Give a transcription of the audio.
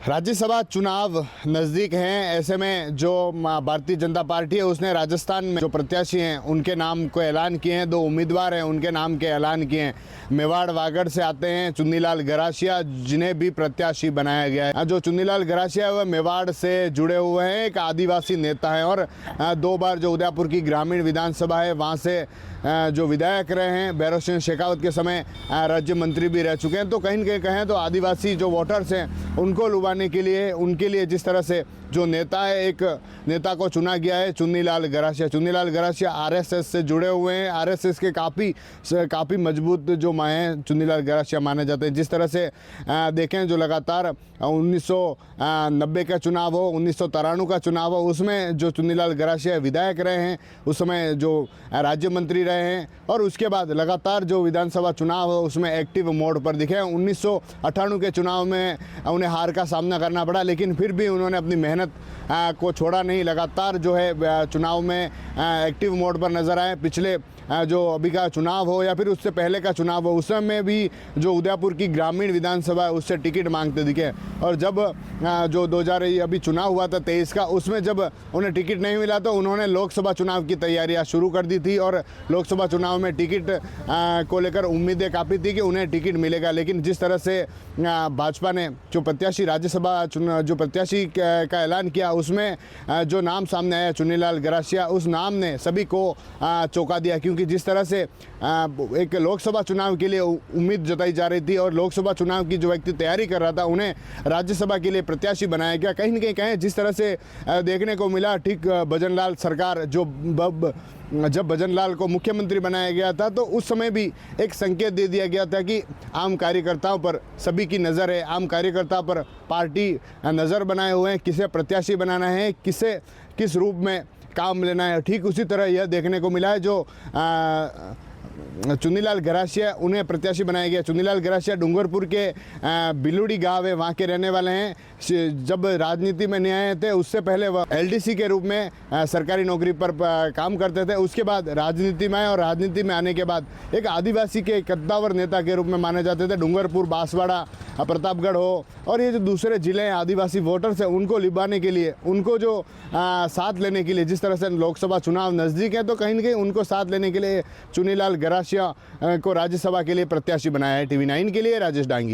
राज्यसभा चुनाव नज़दीक हैं। ऐसे में जो भारतीय जनता पार्टी है उसने राजस्थान में जो प्रत्याशी हैं उनके नाम को ऐलान किए हैं। 2 उम्मीदवार हैं, उनके नाम के ऐलान किए हैं। मेवाड़ वागड़ से आते हैं चुन्नीलाल गरासिया, जिन्हें भी प्रत्याशी बनाया गया है। जो चुन्नीलाल गरासिया है वह मेवाड़ से जुड़े हुए हैं, एक आदिवासी नेता हैं और 2 बार जो उदयपुर की ग्रामीण विधानसभा है वहाँ से जो विधायक रहे हैं, भैरव सिंह शेखावत के समय राज्य मंत्री भी रह चुके हैं। तो कहीं न कहीं कहें तो आदिवासी जो वोटर्स हैं उनको लुभाने के लिए, उनके लिए जिस तरह से जो नेता है, एक नेता को चुना गया है चुन्नीलाल गरासिया। चुन्नीलाल गरासिया आरएसएस से जुड़े हुए हैं। आरएसएस के काफ़ी मजबूत जो माए हैं चुन्नीलाल गरासिया माने जाते हैं। जिस तरह से देखें, जो लगातार 1990 का चुनाव हो, 1993 का चुनाव हो, उसमें जो चुन्नीलाल गरासिया विधायक रहे हैं, उस समय जो राज्य मंत्री रहे हैं और उसके बाद लगातार जो विधानसभा चुनाव हो उसमें एक्टिव मोड पर दिखे। 1998 के चुनाव में उन्हें हार का सामना करना पड़ा, लेकिन फिर भी उन्होंने अपनी मेहनत को छोड़ा नहीं। लगातार जो है चुनाव में एक्टिव मोड पर नजर आए। पिछले जो अभी का चुनाव हो या फिर उससे पहले का चुनाव हो, उस समय भी जो उदयपुर की ग्रामीण विधानसभा है उससे टिकट मांगते दिखे। और जब जो 2000 अभी चुनाव हुआ था 23 का, उसमें जब उन्हें टिकट नहीं मिला तो उन्होंने लोकसभा चुनाव की तैयारियां शुरू कर दी थी और लोकसभा चुनाव में टिकट को लेकर उम्मीदें काफ़ी थी कि उन्हें टिकट मिलेगा। लेकिन जिस तरह से भाजपा ने जो प्रत्याशी राज्यसभा जो प्रत्याशी का ऐलान किया, उसमें जो नाम सामने आया चुन्नीलाल गरासिया, उस नाम ने सभी को चौंका दिया। क्योंकि जिस तरह से एक लोकसभा चुनाव के लिए उम्मीद जताई जा रही थी और लोकसभा चुनाव की जो व्यक्ति तैयारी कर रहा था उन्हें राज्यसभा के लिए प्रत्याशी बनाया गया। कहीं न कहीं कहें जिस तरह से देखने को मिला, ठीक भजनलाल सरकार जब भजनलाल को मुख्यमंत्री बनाया गया था तो उस समय भी एक संकेत दे दिया गया था कि आम कार्यकर्ताओं पर सभी की नज़र है, आम कार्यकर्ता पर पार्टी नज़र बनाए हुए हैं, किसे प्रत्याशी बनाना है, किस रूप में काम लेना है। ठीक उसी तरह यह देखने को मिला है। जो चुन्नीलाल गरासिया उन्हें प्रत्याशी बनाया गया। चुन्नीलाल गरासिया डूंगरपुर के बिलुड़ी गांव है, वहाँ के रहने वाले हैं। जब राजनीति में नहीं आए थे उससे पहले वह एलडीसी के रूप में सरकारी नौकरी पर काम करते थे। उसके बाद राजनीति में आए और राजनीति में आने के बाद एक आदिवासी के कद्दावर नेता के रूप में माने जाते थे। डूंगरपुर, बांसवाड़ा, प्रतापगढ़ हो और ये जो दूसरे ज़िले हैं आदिवासी वोटर्स हैं, उनको लिबाने के लिए, उनको जो साथ लेने के लिए, जिस तरह से लोकसभा चुनाव नज़दीक है तो कहीं न कहीं उनको साथ लेने के लिए चुन्नीलाल गरासिया को राज्यसभा के लिए प्रत्याशी बनाया है। TV9 के लिए राजेश डांगी।